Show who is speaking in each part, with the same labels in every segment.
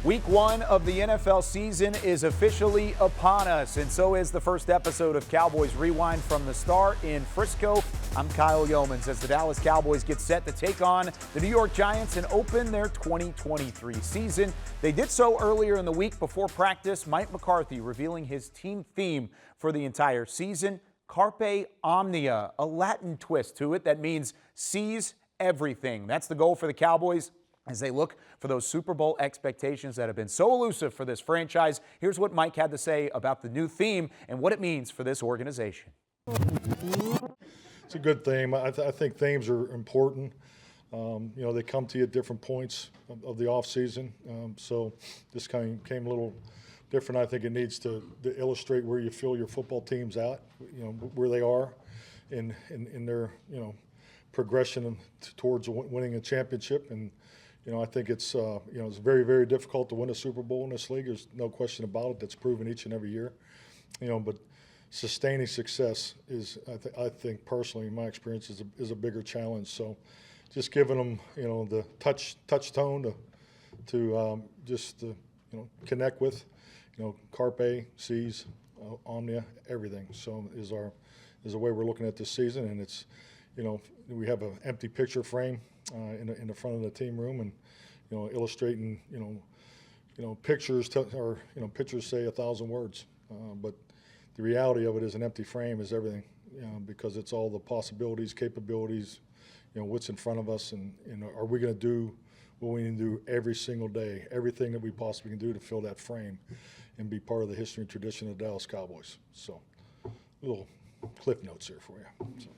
Speaker 1: Week 1 of the NFL season is officially upon us, and so is the first episode of Cowboys Rewind from the start in Frisco. I'm Kyle Youmans as the Dallas Cowboys get set to take on the New York Giants and open their 2023 season. They did so earlier in the week before practice. Mike McCarthy revealing his team theme for the entire season, Carpe Omnia, a Latin twist to it that means seize everything. That's the goal for the Cowboys as they look for those Super Bowl expectations that have been so elusive for this franchise. Here's what Mike had to say about the new theme and what it means for this organization.
Speaker 2: It's a good theme. I think themes are important. They come to you at different points of the off season. So this came a little different. I think it needs to illustrate where you feel your football team's at, where they are in their, progression towards winning a championship. And I think it's it's very, very difficult to win a Super Bowl in this league. There's no question about it. That's proven each and every year. But sustaining success is, I think personally, in my experience, is a bigger challenge. So, just giving them, the touch tone to connect with, Carpe, seize, Omnia, everything. So is the way we're looking at this season, and it's, we have an empty picture frame in the front of the team room, and illustrating pictures pictures say 1,000 words, but the reality of it is an empty frame is everything, because it's all the possibilities, capabilities, what's in front of us, and are we going to do what we need to do every single day, everything that we possibly can do to fill that frame and be part of the history and tradition of the Dallas Cowboys. So, little cliff notes here for you. So.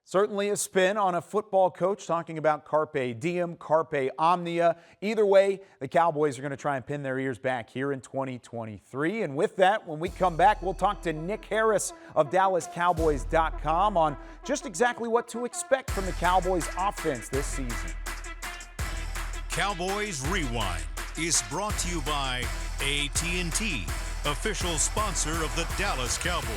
Speaker 1: Certainly a spin on a football coach talking about Carpe Diem, Carpe Omnia. Either way, the Cowboys are going to try and pin their ears back here in 2023. And with that, when we come back, we'll talk to Nick Harris of DallasCowboys.com on just exactly what to expect from the Cowboys offense this season.
Speaker 3: Cowboys Rewind is brought to you by AT&T, official sponsor of the Dallas Cowboys.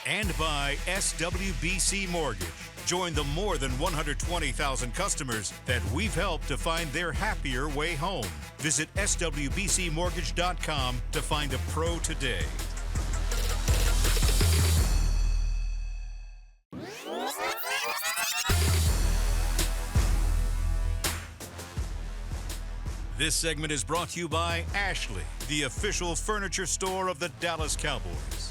Speaker 3: And by SWBC Mortgage. Join the more than 120,000 customers that we've helped to find their happier way home. Visit SWBCMortgage.com to find a pro today. This segment is brought to you by Ashley, the official furniture store of the Dallas Cowboys.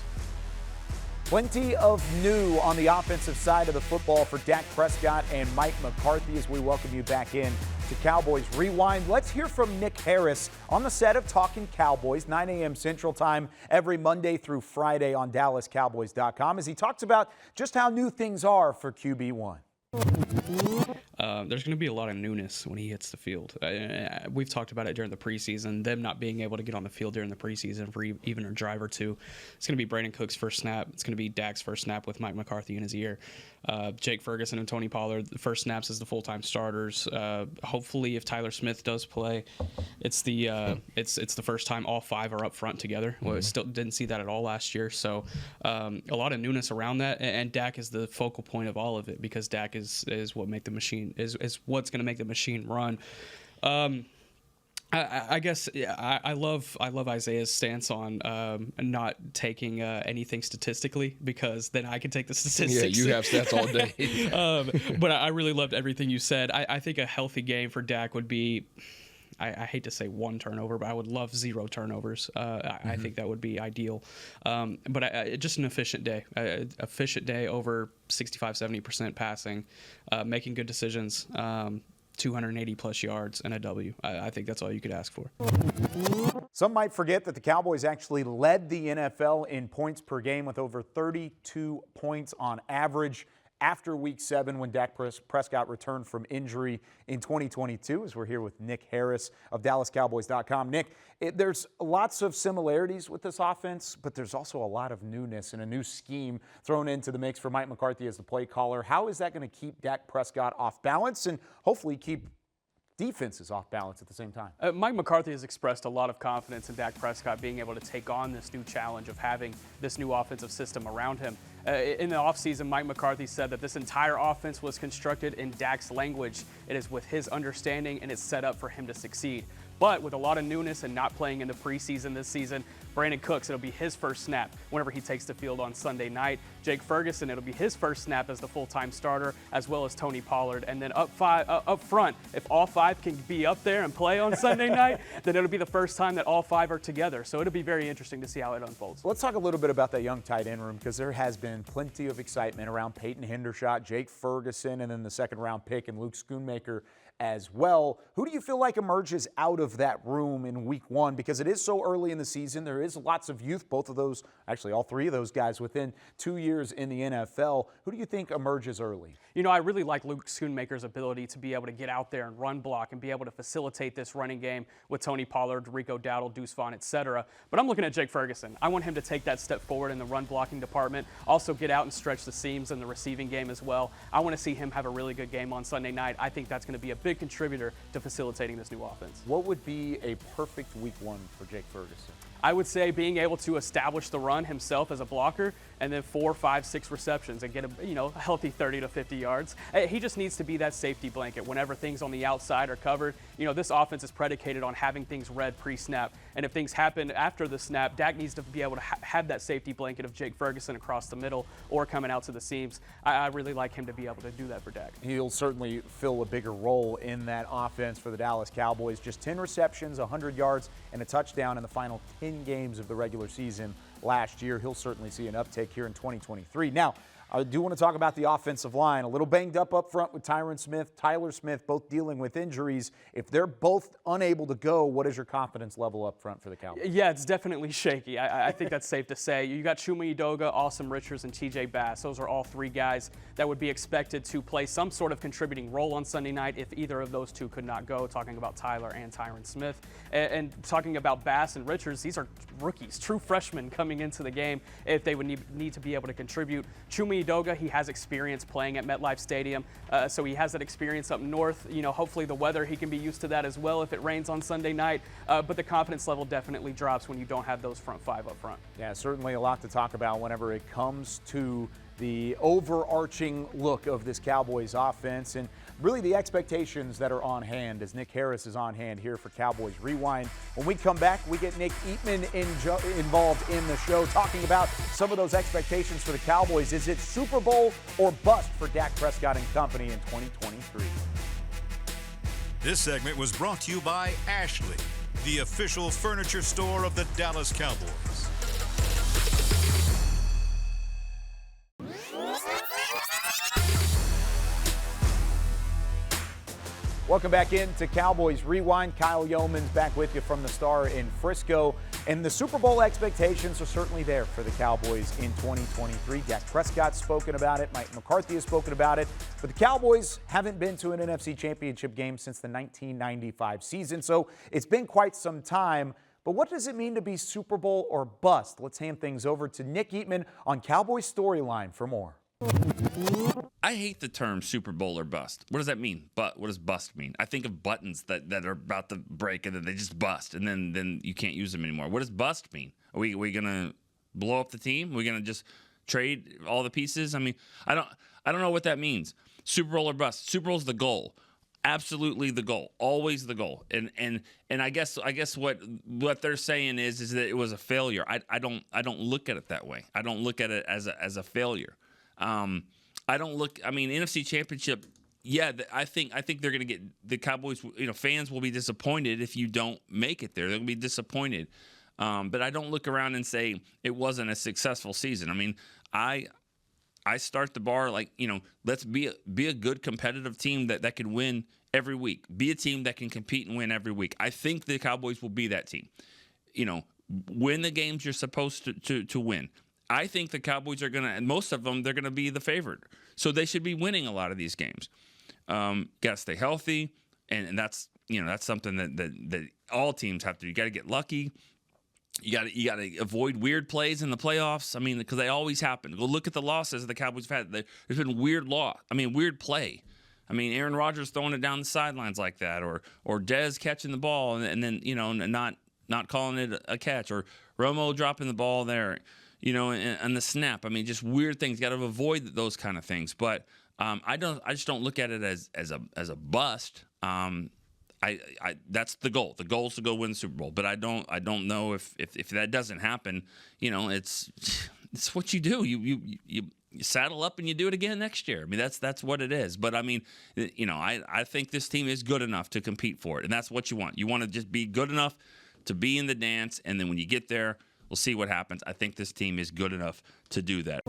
Speaker 1: Plenty of new on the offensive side of the football for Dak Prescott and Mike McCarthy as we welcome you back in to Cowboys Rewind. Let's hear from Nick Harris on the set of Talking Cowboys, 9 a.m. Central Time every Monday through Friday on DallasCowboys.com as he talks about just how new things are for QB1.
Speaker 4: There's going to be a lot of newness when he hits the field. We've talked about it during the preseason, them not being able to get on the field during the preseason for even a drive or two. It's going to be Brandon Cook's first snap. It's going to be Dak's first snap with Mike McCarthy in his ear. Jake Ferguson and Tony Pollard, the first snaps as the full-time starters. Hopefully, if Tyler Smith does play, it's the first time all five are up front together. Well, still didn't see that at all last year. So a lot of newness around that, and Dak is the focal point of all of it because Dak is what make the machine is what's going to make the machine run. I guess I love Isaiah's stance on not taking anything statistically because then I can take the statistics.
Speaker 5: Yeah, you have stats all day.
Speaker 4: But I really loved everything you said. I think a healthy game for Dak would be, I hate to say one turnover, but I would love 0 turnovers. I think that would be ideal. But just an efficient day over 65-70% passing, making good decisions. 280 plus yards and a W. I think that's all you could ask for.
Speaker 1: Some might forget that the Cowboys actually led the NFL in points per game with over 32 points on average after Week 7 when Dak Prescott returned from injury in 2022, as we're here with Nick Harris of DallasCowboys.com. Nick, there's lots of similarities with this offense, but there's also a lot of newness and a new scheme thrown into the mix for Mike McCarthy as the play caller. How is that going to keep Dak Prescott off balance and hopefully keep defenses off balance at the same time?
Speaker 6: Mike McCarthy has expressed a lot of confidence in Dak Prescott being able to take on this new challenge of having this new offensive system around him. In the offseason, Mike McCarthy said that this entire offense was constructed in Dak's language. It is with his understanding and it's set up for him to succeed. But with a lot of newness and not playing in the preseason this season, Brandon Cooks, it'll be his first snap whenever he takes the field on Sunday night. Jake Ferguson, it'll be his first snap as the full-time starter, as well as Tony Pollard. And then up front, if all five can be up there and play on Sunday night, then it'll be the first time that all five are together. So it'll be very interesting to see how it unfolds.
Speaker 1: Let's talk a little bit about that young tight end room, because there has been plenty of excitement around Peyton Hendershot, Jake Ferguson, and then the second-round pick and Luke Schoonmaker as well. Who do you feel like emerges out of that room in week one? Because it is so early in the season. There is lots of youth, both of those, actually all three of those guys within 2 years in the NFL. Who do you think emerges early?
Speaker 6: You know, I really like Luke Schoonmaker's ability to be able to get out there and run block and be able to facilitate this running game with Tony Pollard, Rico Dowdle, Deuce Vaughn, etc. But I'm looking at Jake Ferguson. I want him to take that step forward in the run blocking department, also get out and stretch the seams in the receiving game as well. I want to see him have a really good game on Sunday night. I think that's going to be a big contributor to facilitating this new offense.
Speaker 1: What would be a perfect week one for Jake Ferguson?
Speaker 6: I would say being able to establish the run himself as a blocker, and then 4, 5, 6 receptions and get a healthy 30 to 50 yards. He just needs to be that safety blanket whenever things on the outside are covered. This offense is predicated on having things read pre-snap, and if things happen after the snap, Dak needs to be able to have that safety blanket of Jake Ferguson across the middle or coming out to the seams. I really like him to be able to do that for Dak.
Speaker 1: He'll certainly fill a bigger role in that offense for the Dallas Cowboys. Just 10 receptions, 100 yards, and a touchdown in the final 10 games of the regular season last year. He'll certainly see an uptick here in 2023. Now, I do want to talk about the offensive line. A little banged up front with Tyler Smith, both dealing with injuries. If they're both unable to go, what is your confidence level up front for the Cowboys?
Speaker 6: Yeah, it's definitely shaky. I think that's safe to say. You got Chuma Edoga, Awesome Richards, and TJ Bass. Those are all three guys that would be expected to play some sort of contributing role on Sunday night if either of those two could not go, talking about Tyler and Tyron Smith. And talking about Bass and Richards, these are rookies, true freshmen coming into the game if they would need to be able to contribute. Chuma Edoga, he has experience playing at MetLife Stadium, so he has that experience up north. Hopefully the weather, he can be used to that as well if it rains on Sunday night, but the confidence level definitely drops when you don't have those front five up front.
Speaker 1: Yeah, certainly a lot to talk about whenever it comes to the overarching look of this Cowboys offense and really the expectations that are on hand as Nick Harris is on hand here for Cowboys Rewind. When we come back, we get Nick Eatman involved in the show talking about some of those expectations for the Cowboys. Is it Super Bowl or bust for Dak Prescott and company in 2023?
Speaker 3: This segment was brought to you by Ashley, the official furniture store of the Dallas Cowboys.
Speaker 1: Welcome back into Cowboys Rewind. Kyle Youmans back with you from the Star in Frisco. And the Super Bowl expectations are certainly there for the Cowboys in 2023. Dak Prescott's spoken about it. Mike McCarthy has spoken about it. But the Cowboys haven't been to an NFC Championship game since the 1995 season. So it's been quite some time. But what does it mean to be Super Bowl or bust? Let's hand things over to Nick Eatman on Cowboys Storyline for more.
Speaker 5: I hate the term Super Bowl or bust. What does that mean? What does bust mean? I think of buttons that are about to break and then they just bust and then you can't use them anymore. What does bust mean? Are we going to blow up the team? Are we going to just trade all the pieces? I mean, I don't know what that means. Super Bowl or bust. Super Bowl's the goal. Absolutely the goal. Always the goal. And I guess what they're saying is that it was a failure. I don't look at it that way. I don't look at it as a failure. NFC Championship, yeah, I think they're going to get the Cowboys, fans will be disappointed if you don't make it there. They're going to be disappointed. But I don't look around and say it wasn't a successful season. I mean, I start the bar like, let's be a good competitive team that can win every week. Be a team that can compete and win every week. I think the Cowboys will be that team. Win the games you're supposed to win. I think the Cowboys are going to, and most of them, they're going to be the favorite. So they should be winning a lot of these games. Got to stay healthy, and that's something that all teams have to do. You got to get lucky. You got to avoid weird plays in the playoffs. I mean, because they always happen. Go look at the losses the Cowboys have had. There's been weird play. I mean, Aaron Rodgers throwing it down the sidelines like that, or Dez catching the ball and then not calling it a catch, or Romo dropping the ball there. And the snap. I mean, just weird things. Got to avoid those kind of things. But I just don't look at it as a bust. that's the goal. The goal is to go win the Super Bowl. But I don't know if that doesn't happen. It's what you do. You saddle up and you do it again next year. I mean, that's what it is. But I mean, I think this team is good enough to compete for it, and that's what you want. You want to just be good enough to be in the dance, and then when you get there, we'll see what happens. I think this team is good enough to do that.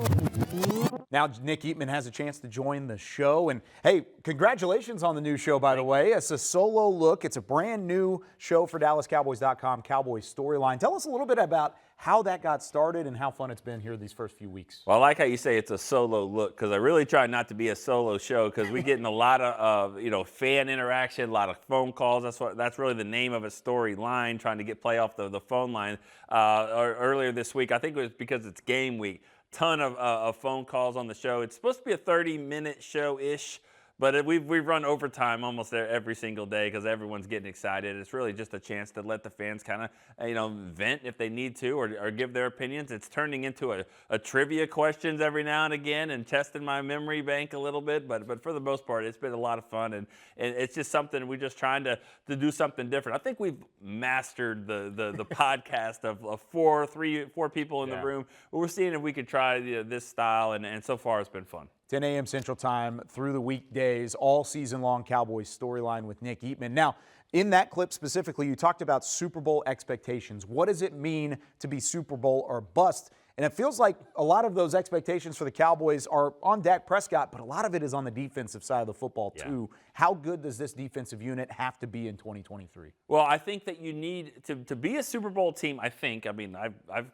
Speaker 1: Now Nick Eatman has a chance to join the show. And, hey, congratulations on the new show, by the way. It's a solo look. It's a brand new show for DallasCowboys.com, Cowboys Storyline. Tell us a little bit about how that got started and how fun it's been here these first few weeks.
Speaker 7: Well, I like how you say it's a solo look, because I really try not to be a solo show, because we get in a lot of fan interaction, a lot of phone calls. That's really the name of a storyline, trying to get play off the phone line. Earlier this week, I think it was because it's game week, ton of phone calls on the show. It's supposed to be a 30-minute show-ish, but we've run overtime almost every single day because everyone's getting excited. It's really just a chance to let the fans kind of vent if they need to, or give their opinions. It's turning into a trivia questions every now and again, and testing my memory bank a little bit. But for the most part, it's been a lot of fun, and it's just something we're just trying to do something different. I think we've mastered the podcast of four people in the room. But we're seeing if we could try this style, and so far it's been fun.
Speaker 1: 10 a.m. Central Time through the weekdays, all season long Cowboys Storyline with Nick Eatman. Now, in that clip specifically, you talked about Super Bowl expectations. What does it mean to be Super Bowl or bust? And it feels like a lot of those expectations for the Cowboys are on Dak Prescott, but a lot of it is on the defensive side of the football too. Yeah. How good does this defensive unit have to be in 2023?
Speaker 7: Well, I think that you need to be a Super Bowl team. I've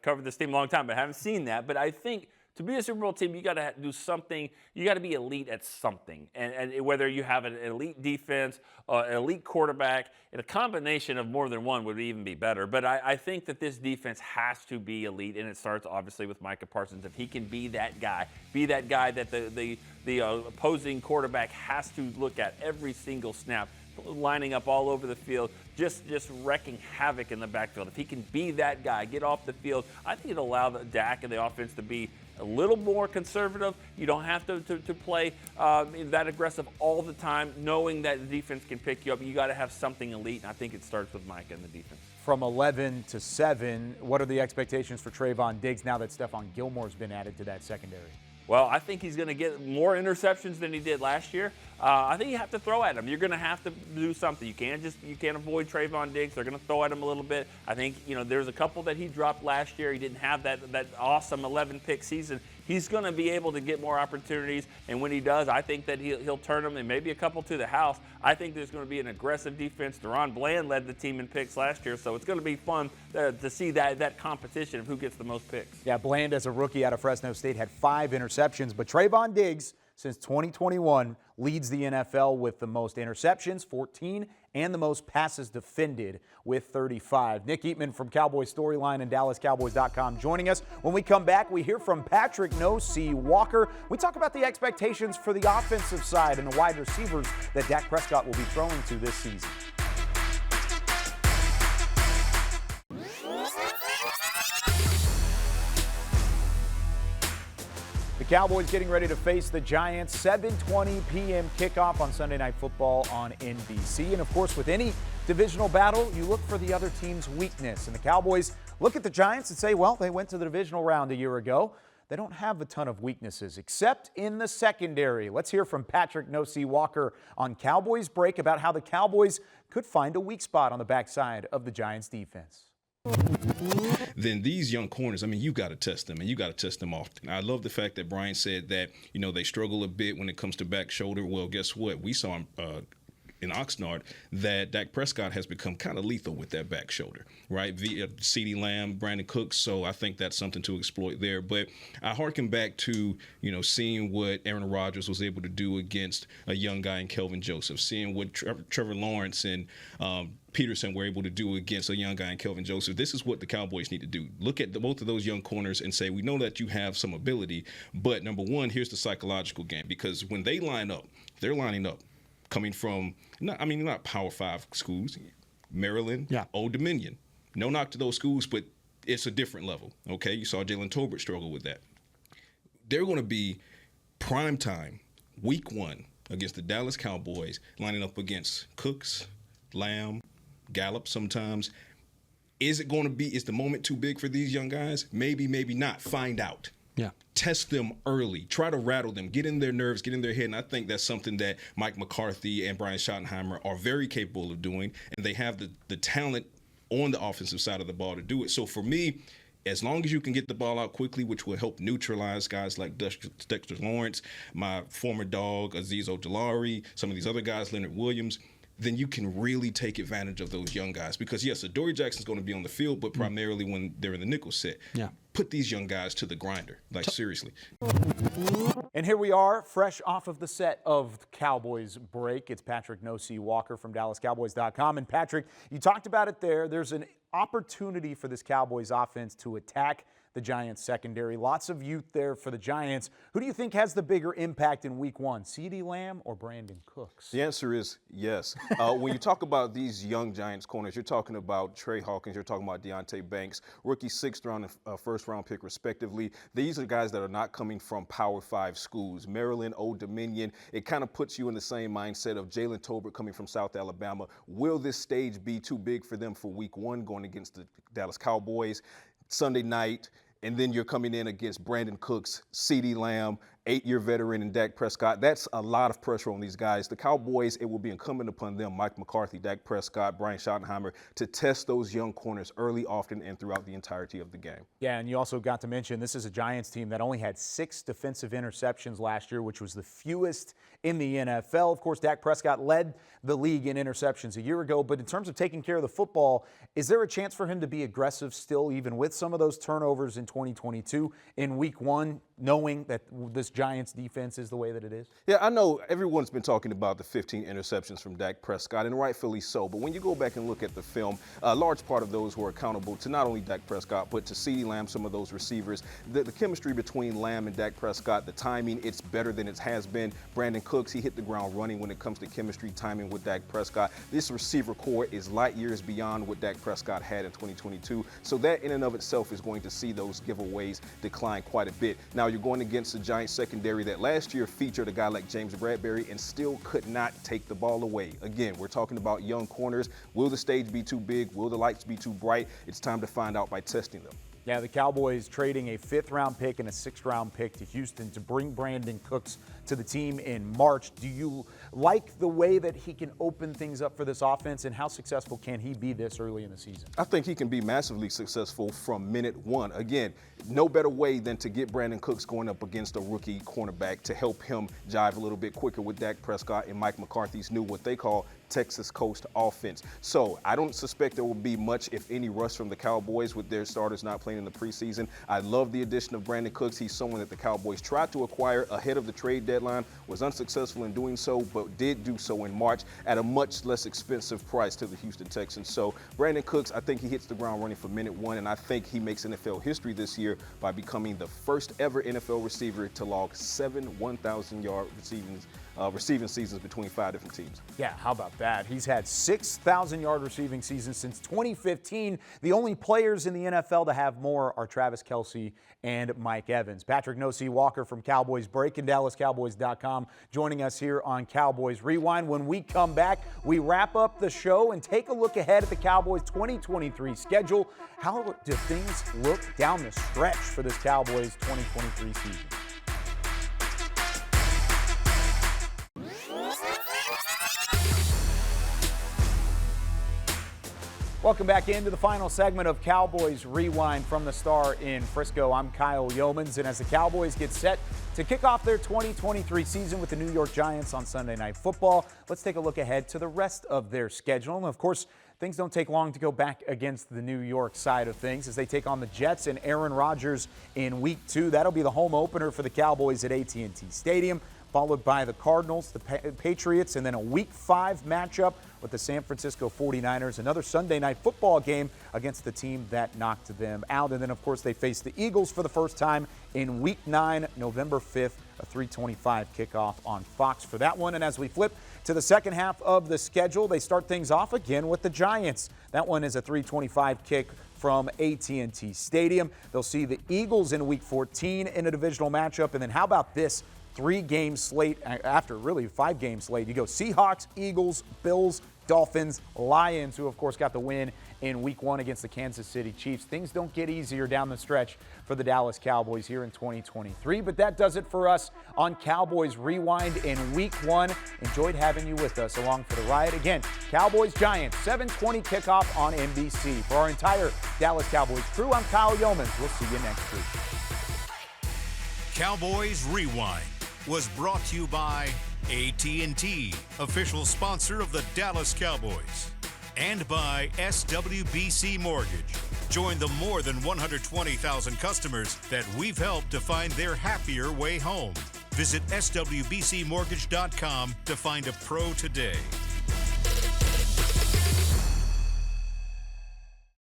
Speaker 7: covered this team a long time, but I haven't seen that. But I think to be a Super Bowl team, you got to do something. You got to be elite at something. And whether you have an elite defense, an elite quarterback, and a combination of more than one would even be better. But I think that this defense has to be elite, and it starts obviously with Micah Parsons. If he can be that guy that the opposing quarterback has to look at every single snap, lining up all over the field, just wrecking havoc in the backfield. If he can be that guy, get off the field, I think it'll allow the Dak and the offense to be a little more conservative. You don't have to play that aggressive all the time, knowing that the defense can pick you up. You got to have something elite, and I think it starts with Micah and the defense.
Speaker 1: From 11 to 7, what are the expectations for Trayvon Diggs now that Stephon Gilmore's been added to that secondary?
Speaker 7: Well, I think he's going to get more interceptions than he did last year. I think you have to throw at him. You're going to have to do something. You can't avoid Trayvon Diggs. They're going to throw at him a little bit. I think there's a couple that he dropped last year. He didn't have that awesome 11-pick season. He's going to be able to get more opportunities, and when he does, I think that he'll turn them and maybe a couple to the house. I think there's going to be an aggressive defense. Deron Bland led the team in picks last year, so it's going to be fun to see that competition of who gets the most picks.
Speaker 1: Yeah, Bland as a rookie out of Fresno State had 5 interceptions, but Trayvon Diggs since 2021 leads the NFL with the most interceptions, 14, and the most passes defended with 35. Nick Eatman from Cowboys Storyline and DallasCowboys.com joining us. When we come back, we hear from Patrick No C. Walker. We talk about the expectations for the offensive side and the wide receivers that Dak Prescott will be throwing to this season. The Cowboys getting ready to face the Giants, 7:20 p.m. kickoff on Sunday Night Football on NBC. And, of course, with any divisional battle, you look for the other team's weakness. And the Cowboys look at the Giants and say, well, they went to the divisional round a year ago. They don't have a ton of weaknesses, except in the secondary. Let's hear from Patrick No C. Walker on Cowboys Break about how the Cowboys could find a weak spot on the backside of the Giants' defense.
Speaker 8: Then these young corners, you got to test them, and you got to test them often. I love the fact that Brian said that, they struggle a bit when it comes to back shoulder. Well, guess what? We saw in Oxnard that Dak Prescott has become kind of lethal with that back shoulder, right? Via CeeDee Lamb, Brandon Cooks, so I think that's something to exploit there. But I harken back to, seeing what Aaron Rodgers was able to do against a young guy in Kelvin Joseph, seeing what Trevor Lawrence and Peterson were able to do against a young guy in Kelvin Joseph. This is what the Cowboys need to do. Look at both of those young corners and say, we know that you have some ability, but number one, here's the psychological game. Because when they line up, they're lining up coming from, not Power 5 schools, Maryland, Old Dominion. No knock to those schools, but it's a different level, okay? You saw Jalen Tolbert struggle with that. They're going to be prime time, week 1, against the Dallas Cowboys, lining up against Cooks, Lamb, Gallup sometimes. Is the moment too big for these young guys? Maybe, maybe not. Find out.
Speaker 4: Yeah.
Speaker 8: Test them early. Try to rattle them. Get in their nerves, get in their head. And I think that's something that Mike McCarthy and Brian Schottenheimer are very capable of doing. And they have the talent on the offensive side of the ball to do it. So for me, as long as you can get the ball out quickly, which will help neutralize guys like Dexter Lawrence, my former dog, Azeez Ojulari, some of these other guys, Leonard Williams, then you can really take advantage of those young guys. Because, yes, Adoree Jackson's going to be on the field, but primarily when they're in the nickel set.
Speaker 4: Yeah.
Speaker 8: Put these young guys to the grinder, like seriously.
Speaker 1: And here we are, fresh off of the set of Cowboys break. It's Patrick No-C Walker from DallasCowboys.com. And Patrick, you talked about it there. There's an opportunity for this Cowboys offense to attack the Giants secondary. Lots of youth there for the Giants. Who do you think has the bigger impact in week one, CeeDee Lamb or Brandon Cooks?
Speaker 9: The answer is yes. When you talk about these young Giants corners, you're talking about Trey Hawkins, you're talking about Deonte Banks, rookie 6th round and 1st round pick respectively. These are guys that are not coming from Power 5 schools. Maryland, Old Dominion, it kind of puts you in the same mindset of Jalen Tolbert coming from South Alabama. Will this stage be too big for them for week one going against the Dallas Cowboys Sunday night? And then you're coming in against Brandon Cooks, CeeDee Lamb, 8-year veteran, and Dak Prescott. That's a lot of pressure on these guys. The Cowboys, it will be incumbent upon them, Mike McCarthy, Dak Prescott, Brian Schottenheimer, to test those young corners early, often, and throughout the entirety of the game.
Speaker 1: Yeah, and you also got to mention this is a Giants team that only had 6 defensive interceptions last year, which was the fewest in the NFL. Of course, Dak Prescott led the league in interceptions a year ago, but in terms of taking care of the football, is there a chance for him to be aggressive still, even with some of those turnovers in 2022 in week one, knowing that this Giants defense is the way that it is?
Speaker 9: Yeah, I know everyone's been talking about the 15 interceptions from Dak Prescott, and rightfully so. But when you go back and look at the film, a large part of those were accountable to not only Dak Prescott, but to CeeDee Lamb, some of those receivers. The chemistry between Lamb and Dak Prescott, the timing, it's better than it has been. Brandon Cooks, he hit the ground running when it comes to chemistry, timing with Dak Prescott. This receiver core is light years beyond what Dak Prescott had in 2022. So that in and of itself is going to see those giveaways decline quite a bit. Now you're going against the Giants secondary that last year featured a guy like James Bradberry and still could not take the ball away. Again, we're talking about young corners. Will the stage be too big? Will the lights be too bright? It's time to find out by testing them.
Speaker 1: Yeah, the Cowboys trading a 5th-round pick and a 6th-round pick to Houston to bring Brandon Cooks to the team in March. Do you like the way that he can open things up for this offense, and how successful can he be this early in the season?
Speaker 9: I think he can be massively successful from minute one. Again, no better way than to get Brandon Cooks going up against a rookie cornerback to help him jive a little bit quicker with Dak Prescott and Mike McCarthy's new, what they call, Texas Coast offense. So I don't suspect there will be much, if any, rust from the Cowboys with their starters not playing in the preseason. I love the addition of Brandon Cooks. He's someone that the Cowboys tried to acquire ahead of the trade deadline, was unsuccessful in doing so, but did do so in March at a much less expensive price to the Houston Texans. So Brandon Cooks, I think he hits the ground running for minute one, and I think he makes NFL history this year by becoming the first ever NFL receiver to log 7 1,000-yard receiving seasons between 5 different teams.
Speaker 1: Yeah, how about that? He's had 6,000-yard receiving seasons since 2015. The only players in the NFL to have more are Travis Kelce and Mike Evans. Patrick No-C Walker from Cowboys Break and DallasCowboys.com joining us here on Cowboys Rewind. When we come back, we wrap up the show and take a look ahead at the Cowboys 2023 schedule. How do things look down the stretch for this Cowboys 2023 season? Welcome back into the final segment of Cowboys Rewind from the Star in Frisco. I'm Kyle Youmans, and as the Cowboys get set to kick off their 2023 season with the New York Giants on Sunday Night Football, let's take a look ahead to the rest of their schedule. And of course, things don't take long to go back against the New York side of things as they take on the Jets and Aaron Rodgers in Week 2. That'll be the home opener for the Cowboys at AT&T Stadium, followed by the Cardinals, the Patriots, and then a Week 5 matchup with the San Francisco 49ers, another Sunday Night Football game against the team that knocked them out. And then, of course, they face the Eagles for the first time in Week 9, November 5th, a 3:25 kickoff on Fox for that one. And as we flip to the second half of the schedule, they start things off again with the Giants. That one is a 3:25 kick from AT&T Stadium. They'll see the Eagles in Week 14 in a divisional matchup. And then how about this? 3-game slate after really 5-game slate. You go Seahawks, Eagles, Bills, Dolphins, Lions, who of course got the win in week 1 against the Kansas City Chiefs. Things don't get easier down the stretch for the Dallas Cowboys here in 2023, but that does it for us on Cowboys Rewind in week 1. Enjoyed having you with us along for the ride. Again, Cowboys-Giants, 7:20 kickoff on NBC. For our entire Dallas Cowboys crew, I'm Kyle Youmans. We'll see you next week.
Speaker 3: Cowboys Rewind was brought to you by AT&T, official sponsor of the Dallas Cowboys, and by SWBC Mortgage. Join the more than 120,000 customers that we've helped to find their happier way home. Visit swbcmortgage.com to find a pro today.